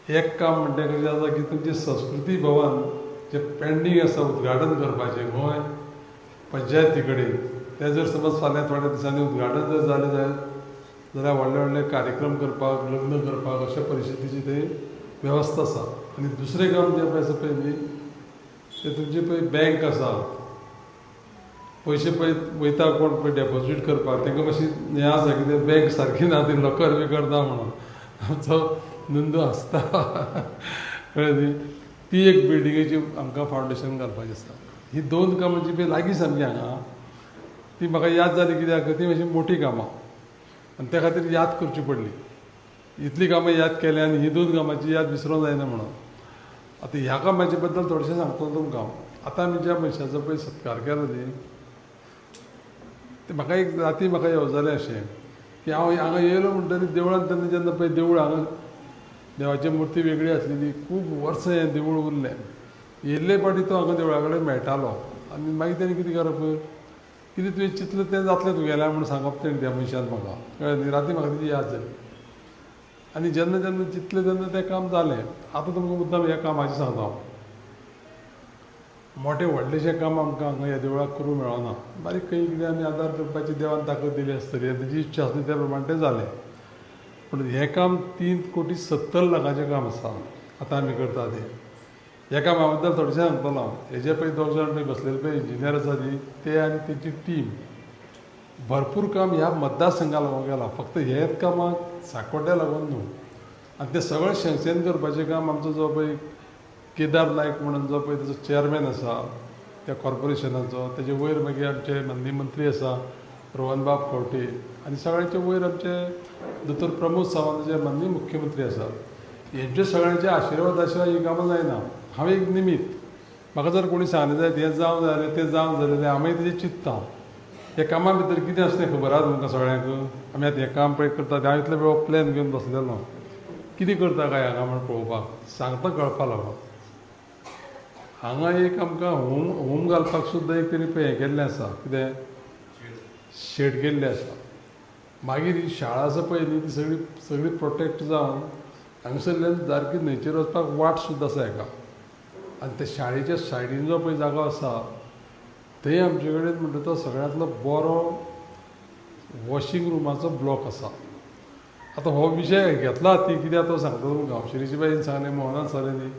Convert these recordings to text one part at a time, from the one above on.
एक काम म्हणटा कशें आसा की तुमचें संस्कृती भवन जे पेंडींग आसा उद्घाटन करपाचें गोंय पंचायती कडेन तें जर समज फाल्यां थोड्या दिसांनी उद्घाटन जर जालें जाल्यार व्हडले व्हडले कार्यक्रम करपाक लग्न करपाक अशा परिस्थितीची थंय वेवस्था आसा. आनी दुसरें काम जें पळय आसा पळय न्ही तें तुमचें पळय बँक आसा पयशे पळय वयता कोण पळय डेपॉजीट करपाक तांकां मातशी हें आसा कितें बँक सारकी ना ती लॉकर बिकर ना म्हणून आमचो नंदू आसता कळ्ळें न्ही. ती एक बिल्डिंगेची आमकां फावंडेशन घालपाचें आसा. ही दोन कामां जी पळय लागीं सामकी हांगा ती म्हाका याद जाली कित्याक ती मातशी मोठी कामां आनी त्या खातीर याद करची पडली. इतली कामां याद केल्या आनी ही दोन कामांची याद विसरूंक जायना म्हणून. आतां ह्या कामाचे बद्दल थोडेशें सांगतलो तुमकां. आतां आमी ज्या मनशाचो पळय सत्कार केलो न्ही ते म्हाका एक राती म्हाका येवजलें अशें की हांव हांगा येयलो म्हणटकीर देवळांत तेन्ना जेन्ना पळय देवूळ हांगा देवाची मुर्ती वेगळी आसलेली खूब वर्सां हें देवूळ उरलें. येयल्ले फावटी तो हांगा देवळा कडेन मेळटालो आनी मागीर तेणें कितें करप कितें तुवें चिंतलें तें जातलें तुगेलें म्हणून सांगप तेणें त्या मनशान म्हाका कळ्ळें न्ही. राती म्हाका तेजी याद जाली आनी जेन्ना जेन्ना चिंतलें तेन्ना तें काम जालें. आतां तुमकां मुद्दाम ह्या कामाचें सांगता हांव. मोठें व्हडलेशें काम आमकां हांगा ह्या देवळाक करूं मेळना. बारीक खंय कितें आमी आदार करपाची देवान ताकद दिली आसतली तेजी इच्छा आसली त्या प्रमाणे तें जालें. पूण हें काम 3,70,00,000 काम आसा आतां आमी करता तें. ह्या कामा बद्दल थोडेशें सांगतलो हांव. हेजे पळय दोग जाण पळय बसलेले पळय इंजिनियर आसा न्ही ते आनी तेंची टीम भरपूर काम ह्या मतदारसंघाक लागून केलां. फक्त हेच कामाक सांकवाड्या लागून न्हू. आनी तें सगळें सेंक्शन करपाचें काम आमचो जो पळय केदार नायक म्हणून जो पळय तेजो चेअरमॅन आसा त्या कॉर्पोरेशनाचो तेजे वयर मागीर आमचे माननीय मंत्री आसा रोहनबाब खंवटे आनी सगळ्यांचे वयर आमचे दोतोर प्रमोद सावंत जे माननीय मुख्यमंत्री आसात. हेंचे सगळ्यांचे आशिर्वादा शिवाय ही कामां जायना. हांव एक निमित्त. म्हाका जर कोणी सांगलें जायत हें जावं जालें तें जावं जालें जाल्यार हांव तेजें चिंत्तां. हे कामा भितर कितें आसा तें खबर आसा तुमकां सगळ्यांक. आमी आतां हें काम पळय करता हांव इतले वेळ प्लॅन घेवन बसलेलो कितें करता काय हांगा म्हण पळोवपाक सांगता कळपा लागून. हांगा एक आमकां होम घालपाक सुद्दां एक तरी पळय हें केल्लें आसा कितें शेड केल्लें आसा. मागीर ही शाळा आसा पळय न्ही ती सगळी प्रोटेक्ट जावन हांगासरल्यान सारकी न्हंयचेर वचपाक वाट सुद्दां आसा हेका. आनी त्या शाळेच्या सायडीन जो पळय जागो आसा थंय आमचे कडेन म्हणटा तो सगळ्यांतलो बरो वॉशिंग रुमाचो ब्लॉक आसा. आतां हो विशय घेतला ती कित्याक तो सांगता तुमकां शिरीष बाईन सांगलें मोहनान सांगलें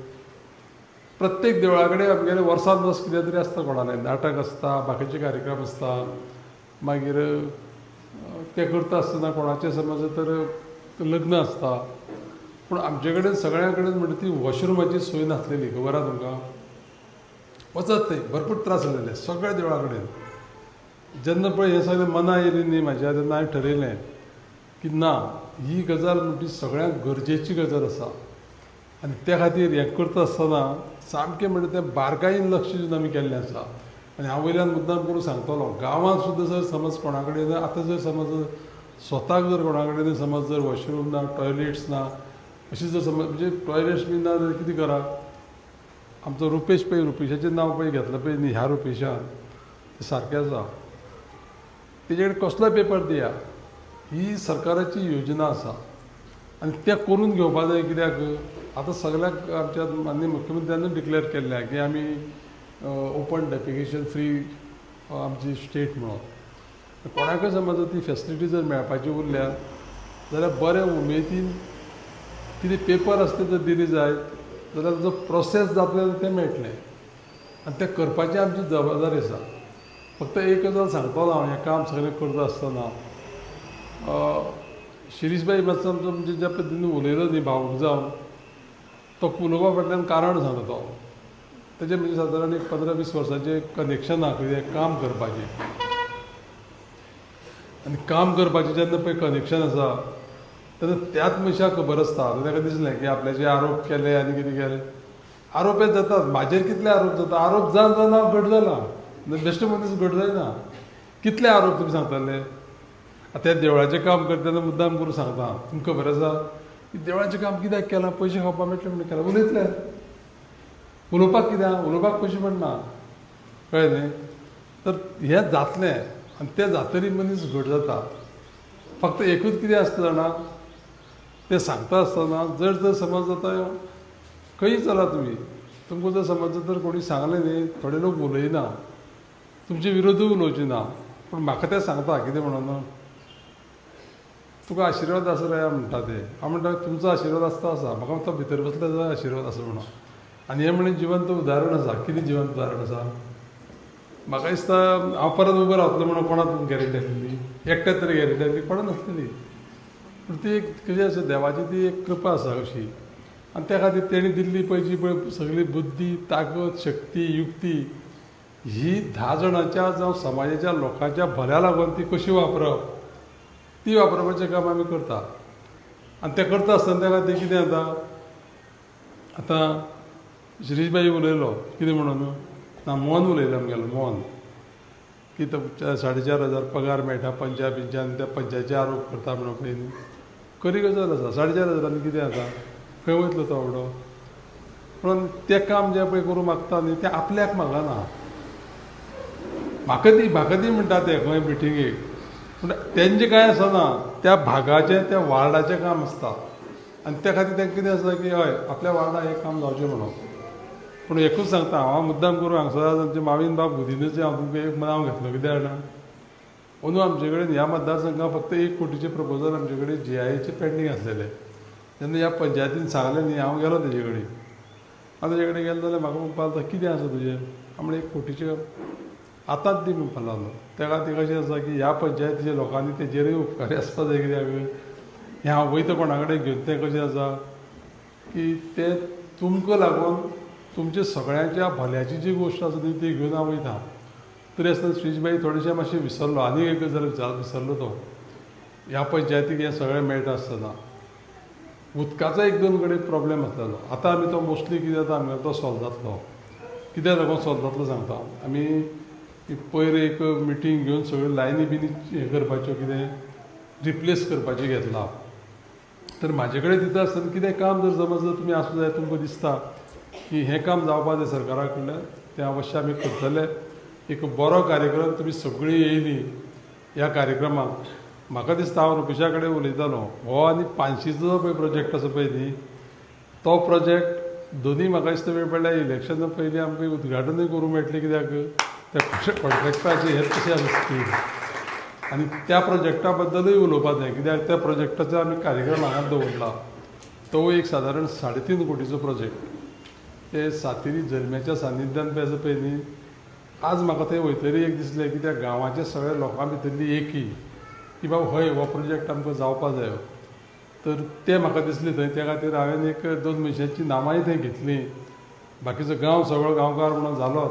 प्रत्येक देवळा कडेन आमगेलें वर्सान वर्स कितें तरी आसता कोणालें नाटक आसता बाकीचे कार्यक्रम आसता. मागीर ते करता आसतना कोणाचें समज तर लग्न आसता. पूण आमचे कडेन सगळ्यां कडेन म्हणटा ती वॉशरुमाची सोय नासलेली खबर आसा तुमकां. वचत थंय भरपूर त्रास जालेले सगळ्या देवळा कडेन. जेन्ना पळय हें सगळें मना येयली न्ही म्हाज्या तेन्ना हांवें ठरयलें की ना ही गजाल म्हणटी सगळ्यांक गरजेची गजाल आसा. आनी त्या खातीर हें करता आसतना सामकें म्हणटा तें बारकायेन लक्ष दिवन आमी केल्लें आसा. आनी हांव वयल्यान मुद्दाम करून सांगतलो गांवांत सुद्दां जर समज कोणा कडेन आतां जर समज स्वताक जर कोणा कडेन समज जर वॉशरूम ना टॉयलेट्स ना अशी जर समज म्हणजे टॉयलेट्स बी ना जाल्यार कितें करा. आमचो रुपेश पळय रुपेशाचें नांव पळय घेतलं पळय न्ही ह्या रुपेशान तें सारकें आसा. तेजे कडेन कसलोय पेपर दिया ही सरकाराची योजना आसा आनी तें करून घेवपा जाय. कित्याक आतां सगळ्याक आमच्या माननीय मुख्यमंत्र्यान डिक्लेअर केल्लें की आमी ओपन डेफिकेशन फ्री आमची स्टेट म्हणून. कोणाकय समज ती फेसिलिटी जर मेळपाची उरल्या जाल्यार बरे उमेदीन कितें पेपर आसता जर दिली जाय जाल्यार जो प्रोसेस जातलें जाल्यार तें मेळटलें आनी तें करपाची आमची जबाबदारी आसा. फक्त एक गजाल सांगतलो हांव हें काम सगळें करता आसतना शिरीषबाई मातसो आमचो म्हणजे ज्या पद्दतीन उलयलो न्ही भावूक जावन तो उलोवपा फाटल्यान कारण सांगता तो. तेजें म्हणजे सादारण एक 15-20 वर्सांचें कनेक्शन आहा कितें काम करपाचें. आनी काम करपाचें जेन्ना पळय कनेक्शन आसा तेन्ना त्याच मनशाक खबर आसता. ताका दिसलें की आपल्याचे आरोप केले आनी कितें केलें. आरोप हे जातात म्हाजेर कितले आरोप जाता. आरोप जावन जावन हांव घट जाला बेश्टो मनीस घट जायना. कितले आरोप तुमी सांगताले. त्या देवळाचें काम करतना मुद्दाम करून सांगता तुमकां खबर आसा की देवळाचें काम कित्याक केलां पयशे खावपा मेळटले म्हणून केलां. उलयतले उलोवपाक कित्याक उलोवपाक पयशे पडना कळ्ळें न्ही. तर हें जातलें आनी तें जातरी मनीस घट जाता. फक्त एकूच कितें आसता जाणा ते सांगता आसतना जर समज आतां खंयी चला तुमकां जर समज जर कोणी सांगलें न्ही, थोडे लोक उलयना, तुमचे विरोधूय उलोवचे ना, पूण म्हाका ते सांगता कितें म्हणून तुका आशिर्वाद आसा रे म्हणटा ते. हांव म्हणटा तुमचो आशिर्वाद आसा म्हाका तो भितर बसले जाल्यार आशिर्वाद आसा म्हणून. आनी हें म्हणजे जिवंत उदाहरण आसा. कितें जिवंत उदाहरण आसा? म्हाका दिसता हांव परत उबो रावतलो म्हणून कोणाक गॅरंटी आसलेली? एकट्याच तरी गॅरंटी आसली? कोणा नासलेली. पूण ती एक कशी आसा, देवाची ती एक कृपा आसा अशी. आनी त्या खातीर तेणी दिल्ली पळय पळय सगळी बुद्धी, ताकद, शक्ती, युक्ती ही 10 जाणांच्या जावं समाजाच्या लोकांच्या भल्या लागून ती कशी वापरप, ती वापरपाचें काम आमी करता. आनी तें करता आसतना त्या खातीर कितें जाता, आतां शिरीषबाई उलयलो कितें म्हणून ना, मोहन उलयलो आमगेलो मोहन की तो 4,500 पगार मेळटा पंचायतींच्यान, त्या पंचायतीचे आरोप करता म्हणून पळय न्ही, खरी गजाल आसा. 4,500 कितें जाता, खंय वयतलो तो आवडो. म्हणून तें काम जें पळय करूं मागता न्ही, तें आपल्याक मागना. म्हाका दी म्हणटा ते खंय मिटिंगेक, पूण तेंचें कांय आसना, त्या भागाचें त्या वार्डाचें काम आसता. आनी त्या खातीर तेंकां कितें आसता की हय आपल्या वार्डाक हें काम जावचें म्हणून. पूण एकूच सांगता हांव मुद्दाम करून हांगसर आमचे मावीन बाब गुदिनूचे हांव तुमकां एक नांव घेतलो. कित्याक जाणा, अंदू आमचे कडेन ह्या मतदारसंघाक फक्त 1 कोटीचें प्रपोजल आमचे कडेन GIAचें पेंडींग आसलेलें. जेन्ना ह्या पंचायतीन सांगलें न्ही, हांव गेलो तेजे कडेन. हांव तेजे कडेन गेलो जाल्यार म्हाका म्हणपाक लागलो कितें आसा तुजें? हांव म्हणलें 1 कोटीचें आतांच दी म्हणपाक लागलो. त्या खातीर कशें आसा की ह्या पंचायतीच्या लोकांनी तेजेरूय उपकारी आसपा जाय. कित्याक हें हांव वयता कोणा कडेन घेवन, तें कशें आसा की तें तुमकां लागून तुमच्या सगळ्यांच्या भल्याची जी गोश्ट आसा न्ही ती घेवन हांव वयता. तरी आसतना श्रीजबाई थोडेशें मातशें विसरलो. आनी एक गजाल विसरलो तो, ह्या पंचायतीक हें सगळें मेळटा आसतना उदकाचो 1-2 कडेन प्रॉब्लेम आसलेलो. आतां आमी तो मोस्टली कितें जाता आमगेलो तो सॉल्व जातलो. कित्याक लागून सॉल्व जातलो सांगता. आमी पयर एक मिटींग घेवन सगळ्यो लायनी बिनी हें करपाच्यो, कितें रिप्लेस करपाचें घेतलां. तर म्हाजे कडेन दिता आसतना कितें काम जर समज जर तुमी आसूं जाय, तुमकां दिसता की हें काम जावपा जाय सरकारा कडल्यान, तें अवश्य आमी करतले. एक बरो कार्यक्रम तुमी सगळीं येयली ह्या कार्यक्रमाक. म्हाका दिसता हांव रुपेशा कडेन उलयतालो, हो आनी 500चो जो पळय प्रोजेक्ट आसा पळय न्ही, तो प्रोजेक्ट दोनी म्हाका दिसता वेळ पडल्यार इलेक्शना पयलीं आमकां उद्घाटनूय करूंक मेळटलें. कित्याक त्या कॉन्ट्रेक्टाची हेच कशी आसा स्कीम, आनी त्या प्रोजेक्टा बद्दलूय उलोवपाक जाय. कित्याक त्या प्रोजेक्टाचो आमी कार्यक्रम हांगाच दवरला. तो एक सादारण 3.5 कोटीचो प्रोजेक्ट. ते सातेरी जल्म्याच्या सानिध्यान पळय आसा पळय न्ही, आज म्हाका थंय वयतरी एक दिसलें की त्या गांवाच्या सगळ्या लोकां भितरली एकी की बाबा हय हो प्रोजेक्ट आमकां जावपा जायो. तर तें म्हाका दिसलें थंय. त्या खातीर हांवें 1-2 मनशांची नांवांय थंय घेतलीं. बाकीचो गांव सगळो गांवकार म्हणून जालोच.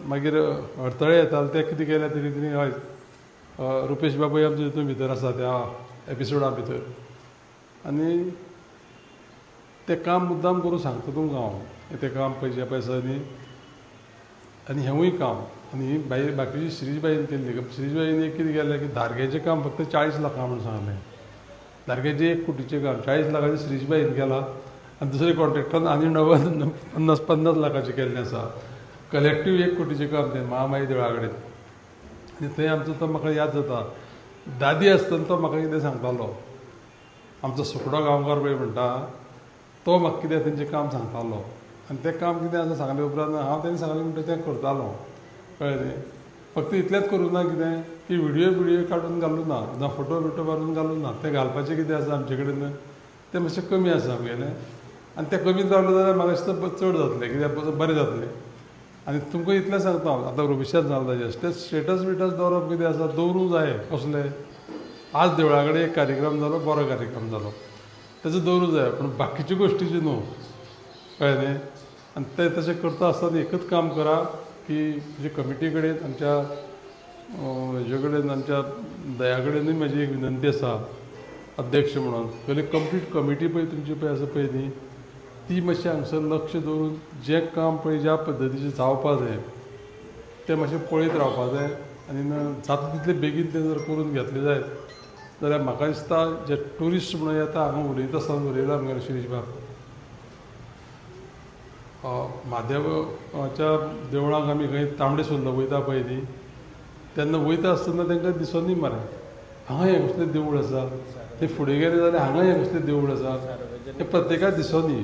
मागीर अडथळे येताले ते कितें केलें तरी तिणी हय रुपेश बाबूय आमचे हितून भितर आसा त्या एपिसोडा भितर. आनी तें काम मुद्दाम करून सांगता तुमकां हांव तें काम पयशे पयसा न्ही. आनी हेंवूय काम आनी बाकीची श्रीजबाईन केल्ली. श्रीजबाईन कितें केलें की धारगेचें काम फक्त 40 लाखां म्हणून सांगलें. धारगेचें 1 कोटीचें काम 40 लाखाचें श्रीजबाईन केलां. आनी दुसरे कॉन्ट्रेक्टरान आनी 50 लाखाचें केल्लें आसा. कलेक्टीव 1 कोटीचें काम तें महामाई देवळा कडेन. आनी थंय आमचो तो म्हाका याद जाता, दादी आसतना तो म्हाका कितें सांगतालो. आमचो सुकडो गांवकार पळय म्हणटा तो म्हाका कितें तेंचें काम सांगतालो. आनी तें काम कितें आसा सांगले उपरांत हांव तेणी सांगलें म्हणटा तें करतालो. कळ्ळें न्ही. फक्त इतलेंच करूं ना कितें की व्हिडियो काडून घालूं ना, ना फोटो मारून घालूं ना. तें घालपाचें कितें आसा आमचे कडेन तें मातशें कमी आसा आमगेलें. आनी तें कमी रावलें जाल्यार म्हाका दिसता चड जातलें, कित्याक बरें जातलें. आनी तुमकां इतलें सांगता हांव, आतां रुपेशान जालें ताजें स्टेटस दवरप कितें आसा दवरूंक जाय. कसलें आज देवळा कडेन एक कार्यक्रम जालो, बरो कार्यक्रम जालो, तेजो दवरूंक जाय. पूण बाकीच्यो गोश्टीच्यो न्हू. कळ्ळें न्ही. आनी तें तशें करता आसतना एकच काम करा की तुजे कमिटी कडेन आमच्या हेजे कडेन आमच्या दया कडेनूय म्हाजी एक विनंती आसा अध्यक्ष म्हणून. पयलीं कंप्लीट कमिटी पळय तुमची पळय आसा पळय न्ही, ती मातशें हांगसर लक्ष दवरून जें काम पळय ज्या पद्दतीचें जावपा जाय तें मातशें पळयत रावपा जाय. आनी जाता तितलें बेगीन तें जर करून घेतलें जायत जाल्यार म्हाका दिसता जे ट्युरिस्ट म्हणून येता हांगा उलयता आसतना उलयला आमगेलो शिरीश बाब, म्हादेवाच्या देवळाक आमी खंय तांबडे सुर्ला वयता पळय न्ही, तेन्ना वयता आसतना तांकां दिसोनी मरे हांगा हें कसलें देवूळ आसा, ते फुडें गेले जाल्यार हांगा हें कसलें देवूळ आसा, हें प्रत्येकाक दिसोनी.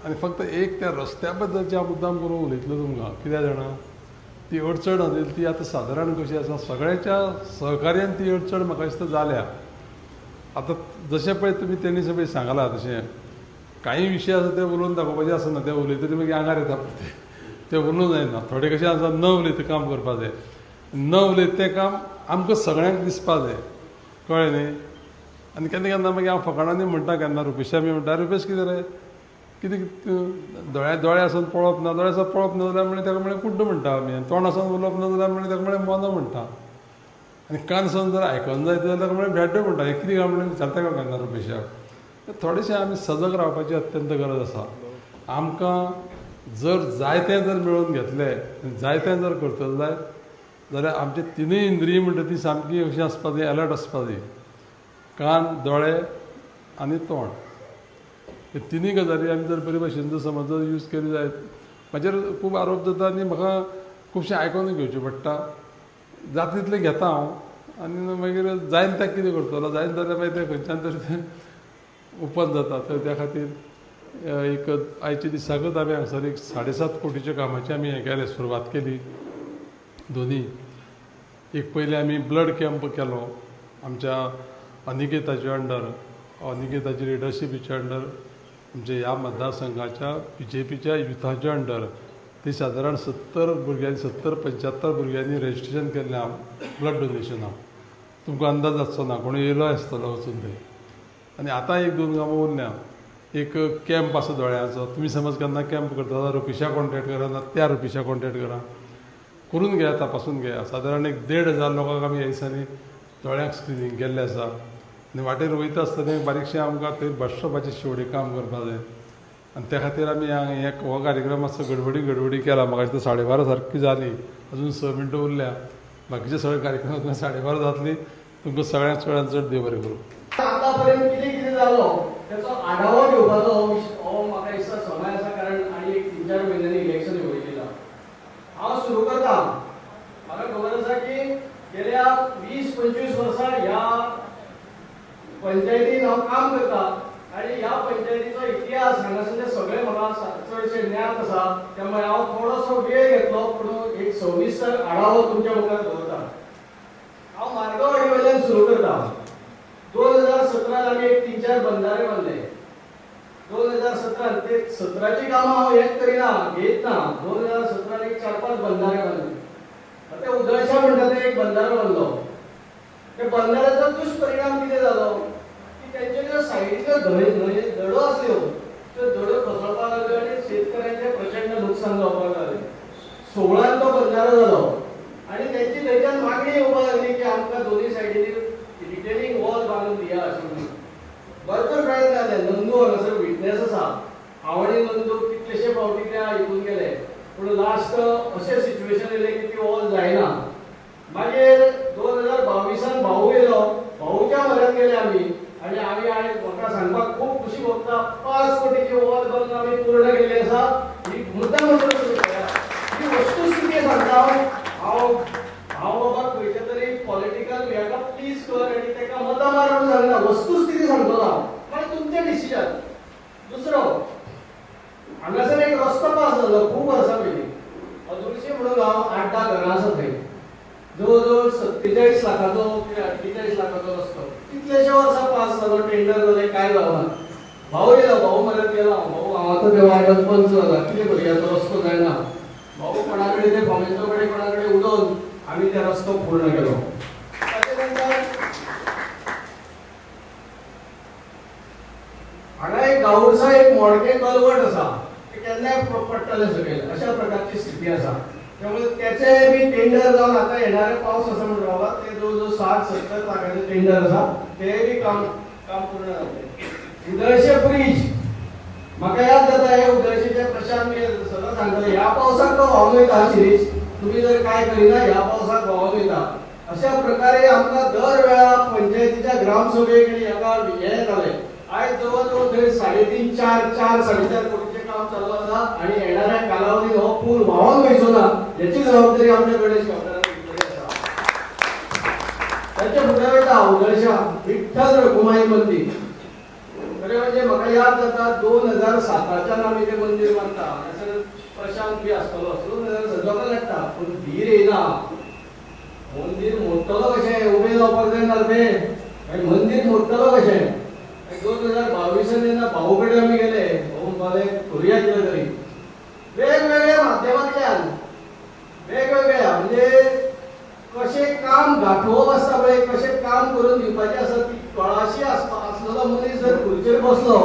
आनी फक्त एक त्या रस्त्या बद्दलचे हांव मुद्दाम करून उलयतलो तुमकां, कित्याक जाणा ती अडचण आसली ती आतां सादारण कशी आसा, सगळ्यांच्या सहकार्यान ती अडचण म्हाका दिसता जाल्या. आतां जशें पळय तुमी तेणी सगळें सांगलां तशें काही विशय आसा ते उलोवन दाखोवपाचे आसना, ते उलयतरी मागीर आंगार येता ते उलोवंक जायना. थोडे कशें आसा न उलयता काम करपा जाय, न उलयता तें काम आमकां सगळ्यांक दिसपा जाय, कळ्ळें न्ही. आनी केन्ना केन्ना मागीर हांव फकाणांनी म्हणटा, केन्ना रुपेशा बी म्हणटा, रुपेश कितें रे कितें दोळे आसून पळोवप ना, दोळे आसून पळोवप ना जाल्यार ताका म्हळ्यार कुड्ड म्हणटा आमी, आनी तोंड आसून उलोवप ना जाल्यार ताका म्हळ्यार मोनो म्हणटा, आनी कान आसून जर आयकोन जायत जाल्यार ताका म्हळ्यार भेड्डो म्हणटा. हे कितें काय म्हणून विचारता काय केन्ना रुपेशाक. थोडेशें आमी सजग रावपाची अत्यंत गरज आसा. आमकां जर जायतें जर मेळून घेतलें, जायतें जर करतले जाल्यार आमचे तिनूय इंद्रिय म्हणटा ती सामकी अशी आसपा जाय, अलर्ट आसपा जाय. कान, दोळे आनी तोंड, हे तिनूय गजाली आमी जर बरे भशेन जर समज जर यूज केली जायत. म्हाजेर खूब आरोप जाता आनी म्हाका खुबशें आयकोनूय घेवचें पडटा. जाता तितलें घेता हांव, आनी मागीर जायन तें कितें करतलो, जायन जाल्यार मागीर तें खंयच्यान तरी तें ओपन जाता. तर त्या खातीर एक आयच्या दिसाकच आमी हांगसर एक 7.5 कोटीच्या कामाची आमी हें केलें, सुरवात केली दोनी. एक पयलीं आमी ब्लड कॅम्प केलो आमच्या अनिकेताच्या अंडर, अनिकेताची लिडरशिपीच्या अंडर, आमच्या ह्या मतदारसंघाच्या BJPच्या युथाच्या अंडर. ती सादारण 70 भुरग्यांनी 70-75 भुरग्यांनी रजिस्ट्रेशन केल्लें हांव ब्लड डोनेशनाक. तुमकां अंदाज आसचो ना, कोण येयलो आसतलो वचून थंय. आनी आतां 1-2 गांवां उरल्या. एक कॅम्प आसा दोळ्यांचो, तुमी समज केन्ना कॅम्प करता जाल्यार रुपेशा कॉन्टेक्ट करा ना त्या रुपेशा कॉन्टेक्ट करा, करून घेया, तपासून घेया. सादारण एक 1,500 लोकांक आमी ह्या दिसांनी दोळ्यांक स्क्रिनींग केल्लें आसा. आनी वाटेर वयता आसतना बारीकशें आमकां थंय बस स्टॉपाचेर शेवडे काम करपा जाय. आनी त्या खातीर आमी हो कार्यक्रम मातसो गडबडी केला. म्हाका दिसता 12:30 सारकी जाली, अजून 6 मिनटां उरल्या. बाकीचे सगळे कार्यक्रम 12:30 जातली. तुमकां सगळ्यांक चड देव बरें करूं. आतापर्यंत कितें जालो त्याचो आढावा घेवपाचो हो म्हाका दिसता समय आसा, कारण आनी एक 3-4 म्हयन्यांनी इलेक्शन येयलेलें. हांव सुरू करता. म्हाका खबर आसा की गेल्या 20-25 वर्सां ह्या पंचायतीन हांव काम करता, आनी ह्या पंचायतीचो इतिहास हांगासरले सगळे म्हाका चडशे ज्ञात आसा. त्यामुळे हांव थोडोसो वेळ घेतलो, पूण एक सविस्तर आढावो तुमच्या मुखार दवरता. हांव मार्गावाडी वयल्यान सुरू करता. 2017 आमी एक 3-4 बंधारे बांदले. 2017 ते 17ची कामां हांव एक करिना, घेयत ना. 2017 एक 4-5 बंधारे बांदले. आतां उदळशा म्हणटा ते एक बंधारो बांदलो. त्या बंधाऱ्याचो दुश्परिणाम कितें जालो की तेंचे ज्यो सायडीच्यो धडो आसल्यो त्यो धडो कोसळपाक लागल्यो आनी शेतकऱ्यांचें प्रचंड नुकसाण जावपाक लागलें. 16 तो बंधारो जालो आनी तेंची थंयच्यान मागणी येवपाक लागली की आमकां दोनूय सायडीनी रिटेनिंग वॉल बांदून दिया अशें म्हणून. भरपूर प्रयत्न जाले. नंदू हांगासर विटनेस आसा. हांव आनी नंदू कितलेशे फावटी त्या हितून गेले, पूण लास्ट अशें सिच्युएशन येयलें की ती वॉल जायना. मागीर 2022 भाऊ येयलो. भाऊच्या म्हऱ्यांत गेले आमी, आनी म्हाका सांगपाक खूब खुशी भोगता 5 कोटीची वॉल बांदून आमी पूर्ण केल्ली आसा. ही मुद्दाम ही वस्तुस्थिती सांगता हांव बाबा खंयच्या तरी पॉलिटिकल हेका प्लीज कर आनी तेका मतां मारून सांगना, वस्तुस्थिती सांगतलो हांव, मागीर तुमचें डिसिजन. दुसरो हांगासर एक रस्तो पास जालो खूब वर्सां पयलीं. अदुलशी म्हणून हांव 8-10 घरां आसा थंय. जवळ 47 लाखाचो 48 लाखाचो रस्तो. कितलेशे वर्सां पास जालो, टेंडर जालें, कांय जावना. भाऊ येयलो. भाऊ म्हऱ्यांत गेलो हांव. भाऊ हांव आतां त्या वार्डांत पंच जाला, कितें भुरग्याचो रस्तो जायना. भाऊ कोणा कडेन ते फामेचो कडेन कोणा कडेन उलोवन आमी ते रस्तो पूर्ण केलो. ताचे नंतर हांगा एक गांवसा एक मोडकें कलवट आसा, ते केन्नाय पडटलें सकयल, अशा प्रकारची स्थिती आसा. त्यामुळे त्याचे बी टेंडर जावन आतां येणारे पावस आसा म्हणून बाबा ते जवळ 60-70 लाखाचे टेंडर आसा, ते बी काम पूर्ण जातलें. उदळशे ब्रीज म्हाका याद जाता, हे उदळशेचे प्रशांत सगळं सांगतले ह्या पावसाक तो व्हांवन वयता शिरीष, तुम्ही जर काय करिना ह्या पावसाक व्हांवन वयता. अशा प्रकारे आमकां दर वेळा पंचायतीच्या ग्रामसभेक हेका हे जालें. आयज जवळ थंय 3.5-4 कोटीचें काम चालू आसा आनी येणाऱ्या कालावधीत हो पूल व्हांवन वयचो ना याची जबाबदारी आमच्या गणेश गांवकारांनी घेतलेली आसा. ताचे फुडें पडटा उदळशा विठ्ठल रखुमाई मंदिर. खरें म्हणजे म्हाका याद जाता 2007च्यान आमी तें मंदिर बांदता. हांगासर प्रशांत बी आसतलो 2017 लागता पूण धीर येयना. मंदिर मोडटलो कशें उबें जावपाक जाय ना रे मंदिर मोडटलो कशें. 2022 जेन्ना भाऊ कडेन आमी गेले भाऊ म्हणपाक करुया कितें तरी वेगवेगळ्या माध्यमांतल्यान वेगवेगळ्या म्हणजे कशें काम गाठोवप आसता पळय कशें काम करून दिवपाचें आसा ती कळाशी आसलेलो मनीस जर खुर्चेर बसलो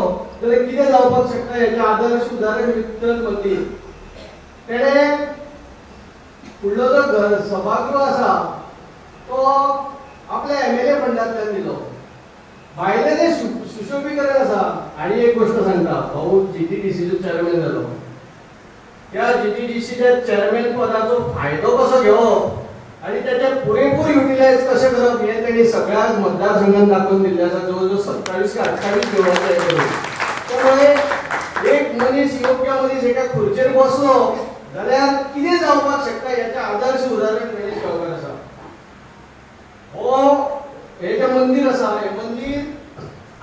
जाल्यार कितें जावपाक शकता हेचें आदर्श उदाहरण विठ्ठल मंदिर. तेणें फुडलो जो सभागृह आसा तो आपल्या MLA फंडांतल्यान दिलो. भायलें जें सुशोभीकरण आसा आनी एक गोश्ट सांगता भाऊ GTDCचो चेअरमॅन जालो. त्या GTDCच्या चेअरमॅन पदाचो फायदो कसो घेवप आणि त्याचे पुरेपूर युटिलाइज कसे करप हे त्यांनी सगळ्या मतदारसंघात दाखवून दिले आसा. जवळजवळ 27 का 28 किलोमीटर. त्यामुळे एक मनीस योग्य मनीस एका खुर्चेर बसलो जाल्यार कितें जावपाक शकता याचे आदर्श उदाहरण गणेश गांवकर आसा. हो हे जे मंदिर आसा हे मंदिर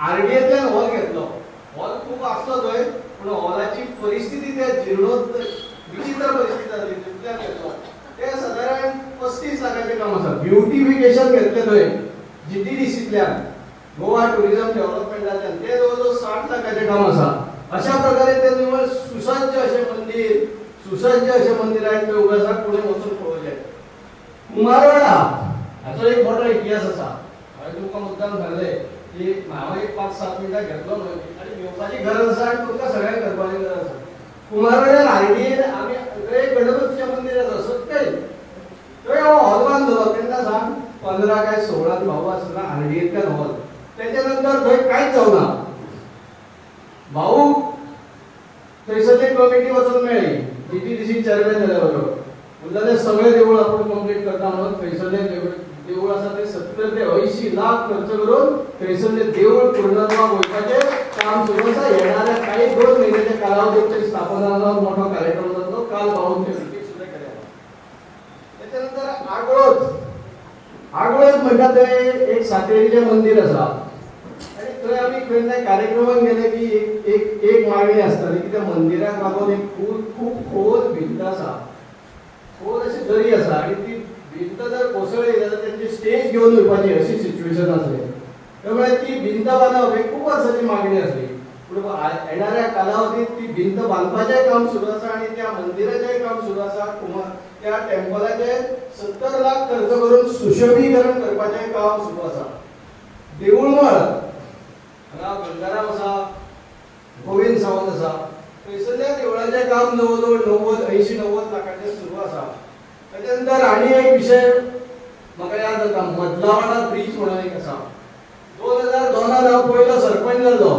RDAतल्यान हॉल घेतलो. हॉल खूप आसलो थंय पूण हॉलाची परिस्थिती त्या जीर्णोद्धार विचित्र परिस्थिती जाली तितल्यान घेतलो. ते साधारण 35 लाखाचें काम आसा. ब्युटिफिकेशन घेतले थंय GTDCतल्यान गोवा टुरिझम डेव्हलपमेंटाच्यान ते जवळजवळ 60 लाखाचें काम आसा. अशा प्रकारे ते निवळ सुसज्ज अशें मंदिर आहेत ते उबे आसा. पुढे वचून पळोवचें. कुमारवाडा हाचो एक मोठो इतिहास आसा. हांवें तुमकां मुद्दाम सांगलें की हांव एक 5-7 मिनटां घेतलो न्हय आनी घेवपाची गरज आसा आनी तुमकां सगळ्यांक करपाची गरज आसा. कुमारवाड्यार RDA आमी एक गणपतीचें मंदिर आसा सत्य थंय हांव हॉल बांदलो. तेन्ना सांग 15 काय 16 भाऊ आसतना RDAतल्यान हॉल. तेच्या नंतर थंय कांयच जावना. भाऊ थंयसरली कमिटी वचून मेळ्ळी GTDC चेअरमॅन जाल्या बरोबर. म्हणटाले सगळे देवूळ आपूण कंप्लीट करता म्हणून थंयसरले देवूळ आसा ते 70 ते 80 लाख खर्च करून थंयसरले देवूळ पूर्णत्वाक वयपाचें काम सुरू आसा. येणाऱ्या काही 2 महिन्याच्या कालावधीत ते स्थापनाचो मोठो कार्यक्रम जातलो. काल भाऊन ते मीटिंग सुद्धा केल्या. त्याच्यानंतर आगोळत म्हणटा थंय एक सातेरीचें मंदिर आसा आनी थंय आमी खंय कार्यक्रमाक गेले की एक मागणी आसताली की त्या मंदिराक लागून एक खूब खोल भिंत आसा. खोल अशी दरी आसा आनी ती भिंत जर कोसळ्ळी जाल्यार तेंची स्टेज घेवन वयपाची अशी सिच्युएशन आसली. त्यामुळे ती भिंत बांदप ही खूब वर्सांची मागणी आसली. पूण येणाऱ्या कालावधीत ती भिंत बांदपाचें काम सुरू आसा आनी त्या मंदिराचेंय काम सुरू आसा. त्या टेम्पलाचें 70 लाख खर्च करून सुशोभीकरण करपाचें काम सुरू आसा. देऊळमळ हांगा गंगाराम आसा गोविंद सावंत आसा. थंयसरल्या देवळाचें काम जवळ जवळ 80-90 लाखाचें सुरू आसा. ताच्या नंतर आनी एक विशय म्हाका याद जाता मदलावाडा ब्रिज म्हणून एक आसा. 2002 हांव पयलो सरपंच जाल्लो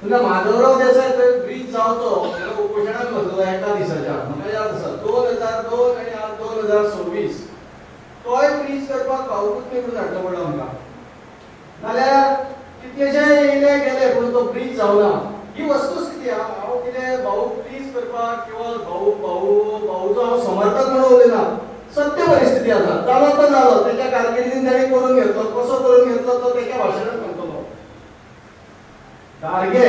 तेन्ना माधवराव देसाय थंय ब्रिज जावचो जाल्यार उपोशणाक बसलो एका दिसाच्या. म्हाका याद आसा 2002 आनी आज 2026 तोय ब्रिज करपाक पावतूच न्ही म्हणून हाडलो पडलो आमकां. नाल्यार कितलेशे येयले गेले पूण तो ब्रिज जावना. ही वस्तुस्थिती. हांव कितें भाऊ प्लीज करपाक किंवा भाऊचो हांव समर्थक म्हणून उलयना. सत्य परिस्थिती आसा. जालो तो जालो. तेच्या कारकिर्दीन ताणें करून घेतलो. कसो करून घेतलो तो तेच्या भाशणांत सांगतलो. गाडगे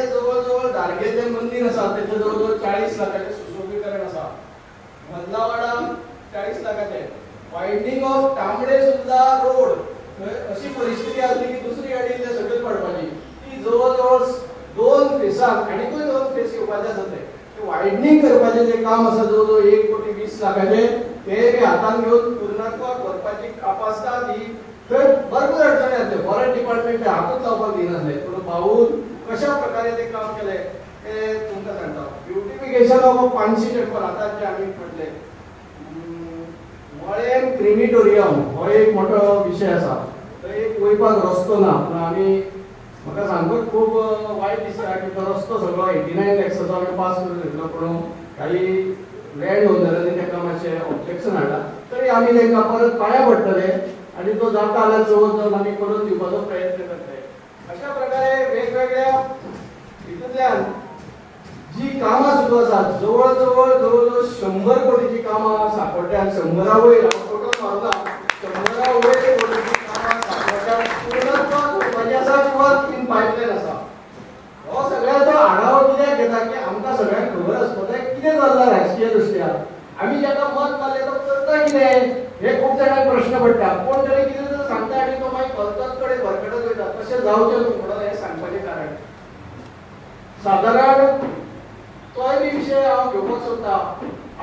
जवळ गाडगेचें मंदिर आसा तेचे जवळ 40 लाखाचें सुशोभीकरण आसा. मदलावाडा 40 लाखाचें. वायडनींग ऑफ तांबडे सुद्धा रोड अशी परिस्थिती आसली की दुसरी गाडी इल्ले सकयल पडपाची. ती जवळ 2 फेसाक आनीकूय 2 फेस येवपाचे आसा. ते वायडनींग करपाचें जें काम आसा जवळ 1,20 लाखाचें ते बी हातान घेवन पूर्णत्वाक व्हरपाची कापासता ती थंय भरपूर अडचणी आसले. फॉरेस्ट डिपार्टमेंट हातूच लावपाक दिनासले. पूण भाऊन कशा प्रकारे ते काम केलें ते तुमकां सांगता. ब्युटिफिकेशन ऑफ पानशी टेंपल आतां जे आमी म्हटलें मळेम क्रिमिटोरियम हो एक मोठो विशय आसा. थंय एक वयपाक रस्तो ना. पूण आमी म्हाका सांगून खूब वायट दिसता की तो रस्तो सगळो 89 लॅक्साचो आमी पास करून घेतलो. पूण काही लँड ओनरांनी ताका मातशें ऑब्जेक्शन हाडला. तरी आमी तांकां परत पांया पडटले आनी तो जाता जाल्यार जवळ आमी करून दिवपाचो प्रयत्न करतले. अशा प्रकारे वेगवेगळ्या हितूंतल्यान जी कामां सुरू आसात जवळ 100 कोटीची कामां सांपड्ड्यात. 100 वयर हांव टोटल मारला 100 वयर जावचें न्हू म्हणून हें सांगपाचें कारण सादारण तोय बी विशय हांव घेवपाक सोदतां.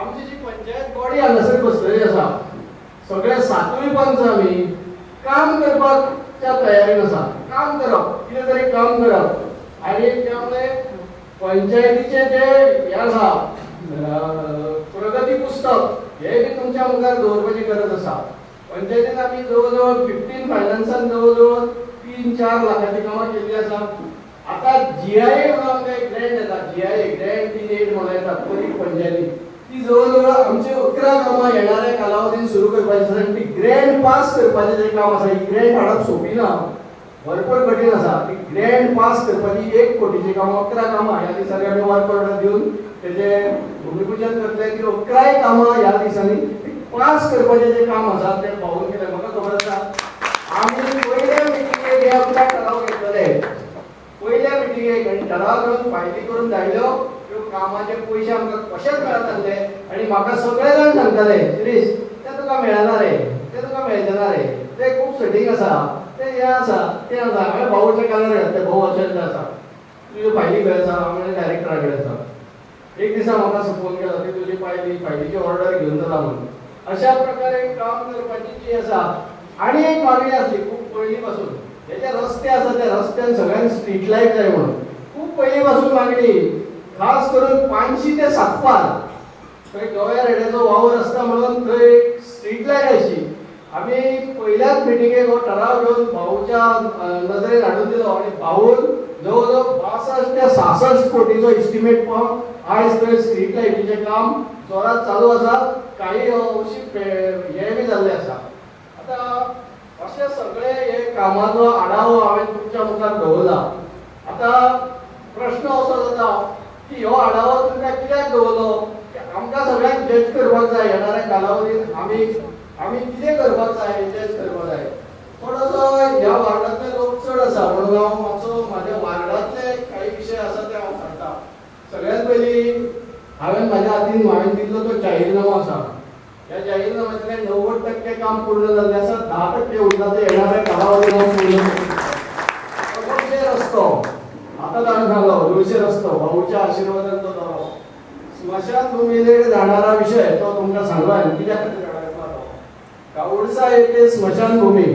आमची जी पंचायत बॉडी हांगासर बसलेली आसा सगळे 7 पंच आमी काम करपाच्या तयारीन आसा. काम करप, कितें तरी काम करप आनी त्यामुळे पंचायतीचे जे हे आसा प्रगती पुस्तक हे बी तुमच्या मुखार दवरपाची गरज आसा. पंचायतीन आमी जवळ 15 फायनान्सान जवळ 3-4 लाखाची कामां केल्ली आसा. आता जीआयए म्हणून आमकां एक ग्रँट येता, जीआयए ग्रँट इन एड म्हणून येता गरीब पंचायती. ती जवळ आमची 11 कामां येणाऱ्या कालावधीन सुरू करपाची आसा आनी ती ग्रँट पास करपाचें जे काम आसा, ही ग्रँट हाडप सोपी ना, भरपूर कठीण आसा. ती ग्रँट पास करपाची 1 कोटीची कामां 11 कामां ह्या दिसांनी आमी वर्क ऑर्डर दिवन तेजे भूमिपूजन करतले. ती 11 कामां ह्या दिसांनी पास करपाचें जे काम आसा तें पावून केलें. म्हाका खबर आसा आमी पयल्या मिटिंगेक हे आमच्या ठराव घेतलेले, पयल्या मिटिंगेक आनी ठराव घेवन फायली करून धाडल्यो. ह्यो कामाचे पयशे आमकां कशेच मेळटाले आनी म्हाका सगळे जाण सांगताले शिरीश तें तुका मेळना रे, तें तुका मेळचें ना रे, तें खूब सेटींग आसा, तें हें आसा तें आसा. हांवें भाऊचे कानार घातले, भाऊ अशें आसा, तुज्यो फायली खंय आसा? हांवें डायरेक्टरा कडेन आसा. एक दिसा म्हाका फोन केलो की तुजी फायलीची ऑर्डर घेवन चला म्हणून. अशा प्रकारे काम करपाची जी आसा. आनी एक मागणी आसली खूब पयलीं पासून, हे जे रस्ते आसा त्या रस्त्यान सगळ्यांक स्ट्रीट लायट जाय म्हणून खूब पयलीं पासून मागणी. खास करून 500 ते 7 थंय गोव्या रेड्याचो वावर आसता म्हणून थंय स्ट्रीट लायट आयची. आमी पयल्याच मिटिंगेक हो ठराव घेवन भाऊच्या नजरेन हाडून दिलो आनी भाऊन जवळ 62 ते 66 कोटीचो एस्टिमेट पावन आयज थंय स्ट्रीट लायटीचें काम जोरात चालू आसा. काही अंशी हे बी जाल्ले आसा. आता अशे सगळे हे कामाचो आढावो हांवें तुमच्या मुखार दवरला. आता प्रश्न असो जाता की हो आढावो तुमकां कित्याक दवरलो? आमकां सगळ्यांक जज करपाक जाय येणाऱ्या कालावधीन आमी कितें करपाक जाय जज करपाक जाय. थोडोसो ह्या वार्डांतले लोक चड आसा म्हणून हांव मातसो म्हाज्या वार्डांतले काही विशय आसा ते हांव सांगता. सगळ्यांत पयलीं म्हाज्या हातीन हांवें दिल्लो तो जाहीरनामो आसा. ह्या जाहीरनाम्यातले 90% काम पूर्ण जाल्लें आसा, 10% उरला ते येणाऱ्या कालावधीन हांव पूर्ण करतलों. गोंयचे रस्तो आतां हांवें सांगलो, गोंयचे रस्तो भाऊच्या आशिर्वादान तो जालो. स्मशान भुमीचेर जाणारा विशय तो तुमकां सांगलो हांवें कित्याक खातीर जाणारा तो. काउडसा येथे स्मशान भूमी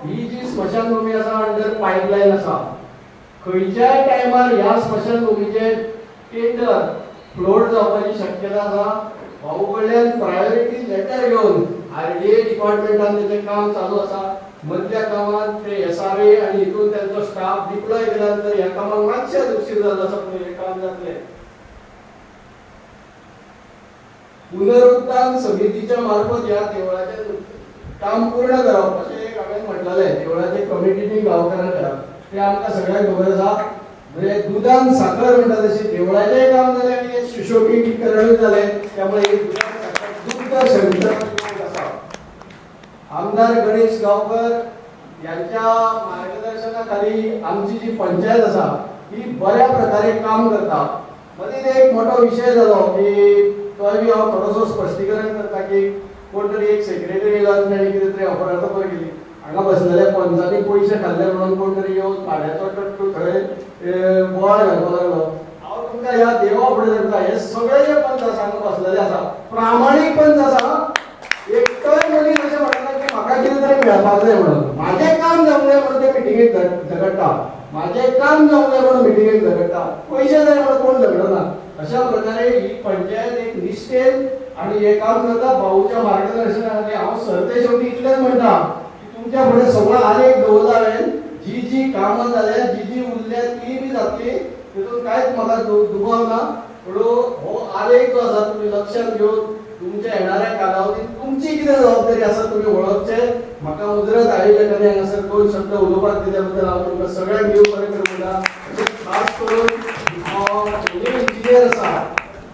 ही जी स्मशान भूमी आसा अंडर पायपलायन आसा. खंयच्याय टायमार ह्या स्मशान भूमीचे टेंडर फ्लोट जावपाची शक्यता आसा. भाऊ कडल्यान प्रायोरिटी लेटर घेवन आरडीए डिपार्टमेंटान तेजें काम चालू आसा. मदल्या कामात ते एसआरए आनी हितून त्यांचो स्टाफ डिप्लॉय केला तर ह्या कामाक मातशें उशीर जालो आसा पूण हें काम जातलें. पुनरुत्थान समितीच्या मार्फत ह्या देवळाचें काम पूर्ण करप अशें एक हांवें म्हटलेलें. देवळाचे कमिटीनी गांवकारांक करप तें आमकां सगळ्यांक खबर आसा. म्हणजे दुदान साखर म्हणटा तशें देवळाचेंय काम जालें आनी सुशोभीकरणूय जालें. त्यामुळे हे दुदान साखर दुग्ध सेंटर आसा. आमदार गणेश गांवकर यांच्या मार्गदर्शनाखाली आमची जी पंचायत आसा ही बऱ्या प्रकारे काम करता. मदींच एक मोठो विशय जालो की तोय बी हांव थोडोसो स्पश्टीकरण करता की कोण तरी एक सेक्रेटरी येयलो आनी ताणें कितें तरी अफरातफर केली. हांगा बसलेल्या पंचांनी पयशे खाल्ले म्हणून कोण तरी येवन भाड्याचो टट्टू थंय बोवाळ घालपाक लागलो. हांव तुमकां ह्या देवा फुडें सांगता हे सगळे जे पंच आसा हांगा बसलेले आसा प्रामाणीक पंच आसा. एकटोय मनीस अशें म्हणना की म्हाका कितें तरी मेळपाक जाय म्हणून. म्हाजें काम जावंक जाय म्हणून ते मिटिंगेक झगडटा. म्हाजें काम जावंक जाय म्हणून मिटिंगेक झगडटा. पयशे जाय म्हणून कोण झगडना. अशा प्रकारे ही पंचायत एक निश्ठेन आनी हे काम करता. भाऊच्या मार्गदर्शनाखाली हांव सरते शेवटी इतलेंच म्हणटा की तुमच्या फुडें सगळो आलेख दवरला हांवें. जी कामां जाल्या जी उरल्या ती बी जातली तितून कांयच म्हाका दुबाव ना. पूण हो आलेख जो आसा तुमी लक्षात घेवन तुमच्या येणाऱ्या कालावधीत तुमची कितें जबाबदारी आसा तुमी वळखचें. म्हाका मुजरत आयोजकांनी हांगासर 2 शब्द उलोवपाक दिल्या बद्दल हांव तुमकां सगळ्यांक देव बरें करूं म्हणटा. खास करून इंजिनियर आसा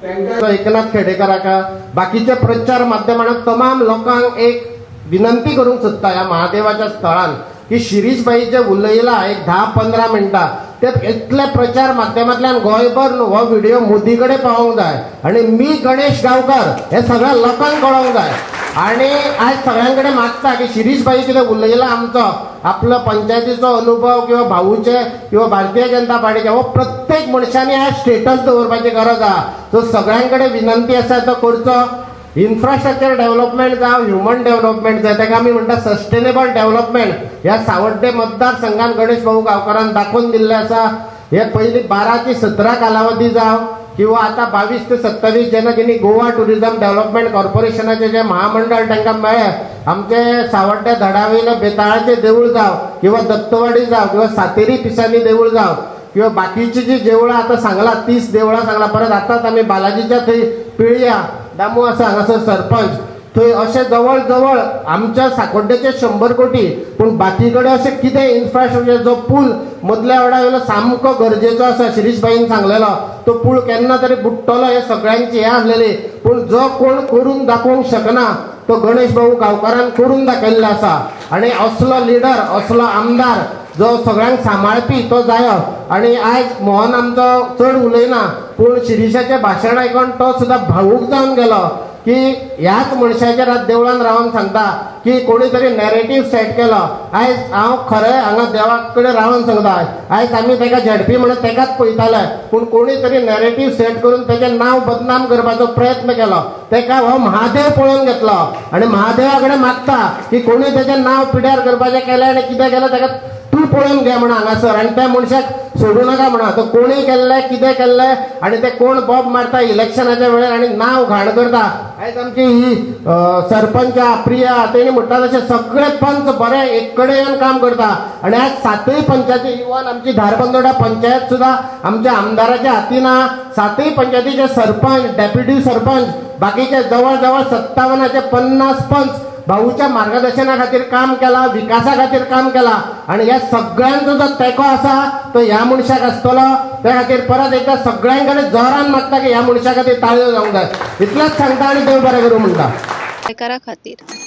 तांकां एकनाथ खेडेकराका बाकीच्या प्रचार माध्यमांक तमाम लोकांक एक विनंती करूंक सोदता ह्या महादेवाच्या स्थळान की शिरीष भाई जे उलयला एक 10-15 मिनटां ते इतले प्रचार माध्यमांतल्यान गोंयभर न्हू हो व्हिडिओ मोदी कडेन पावोंक जाय आनी मी गणेश गांवकर हे सगळ्या लोकांक कळोंक जाय आणि आज सगळ्यां कडेन मागता की शिरीष भाई कितें उलयला आमचो आपलो पंचायतीचो अनुभव किंवा भाऊचे किंवा भारतीय जनता पार्टीचे हो प्रत्येक मनशांनी आज स्टेटस दवरपाची गरज आहा. सो सगळ्यां कडेन विनंती आसा तो करचो. इन्फ्रास्ट्रक्चर डेव्हलपमेंट जावं ह्युमन डेव्हलपमेंट जाय ताका आमी म्हणटा सस्टेनेबल डेव्हलपमेंट ह्या सावड्डे मतदारसंघान गणेश भाऊ गांवकारान दाखोवन दिल्लें आसा. हे पयलीं 12 ते 17 कालावधी जावं किंवा आता 22 ते 27 जेन्ना गोवा टुरिझम डेव्हलपमेंट कॉर्पोरेशनाचे जे महामंडळ तांकां मेळ्ळे आमचे सावड्ड्या धडावयले बेताळाचें देवूळ जावं किंवा दत्तवाडी जावं किंवा सातेरी पिसांनी देवूळ जावं किंवा बाकीची जी देवळां आतां सांगला 30 देवळां सांगला परत आतांच आमी बालाजीच्या थंय पिळया दामू आसा हांगासर सरपंच थंय अशें जवळ जवळ आमच्या साकोड्डेचे 100 कोटी पूण बाकी कडेन अशें कितें इन्फ्रास्ट्रक्चर जो पूल मदल्या वाड्यावयलो सामको गरजेचो आसा. शिरीष भाईन सांगलेलो तो पूल केन्ना तरी बुडटलो हे सगळ्यांची हे आसलेली पूण जो कोण करून दाखोवंक शकना तो गणेश भाऊ गांवकारान करून दाखयल्लो आसा. आनी असलो लिडर असलो आमदार जो सगळ्यांक सांबाळपी तो जायो. आनी आयज मोहन आमचो चड उलयना पूण शिरीषाचें भाशण आयकून तो सुद्दां भावूक जावन गेलो की ह्याच मनशाचेर आज देवळान रावन सांगता की कोणी तरी नॅरेटिव्ह सेट केलो. आयज हांव खरें हांगा देवा कडेन रावन सांगता आयज आमी ताका झडपी म्हणून ताकाच पळयताले पूण कोणी तरी नॅरेटिव्ह सेट करून ताचें नांव बदनाम करपाचो प्रयत्न केलो. ताका हो महादेव पळोवन घेतलो आनी महादेवा कडेन मागता की कोणी ताचें नांव पिड्यार करपाचें केलें आनी कितें केलें ताका तूं पळोवन घे म्हणून हांगासर आनी त्या मनशाक सोडू नाका म्हणा. तो कोणी केल्लें कितें केल्लें आनी ते कोण बॉब मारता इलेक्शनाच्या वेळार आनी नांव घाण करता. आयज आमची ही सरपंच प्रिया तेणी म्हणटा तशें सगळे पंच बरे एक कडेन येवन काम करता आनी आज 7य पंचायती इवन आमची धारबंदोडा पंचायत सुद्दां आमच्या आमदाराच्या हातीन आहा. 7य पंचायतीचे सरपंच डेप्युटी सरपंच बाकीचे जवळ जवळ 57 ते 50 पंच भाऊच्या मार्गदर्शना खातीर काम केला विकासा खातीर काम केला आणि या सगळ्यांचो जो तेको आसा तो ह्या मनशाक आसतलो. त्या खातीर परत एकदा सगळ्यां कडेन जोरान मागता की ह्या मनशा खातीर ताळयो जावंक जाय. इतलेंच सांगता आनी देव बरें करूं म्हणटा. गोंयकारा खातीर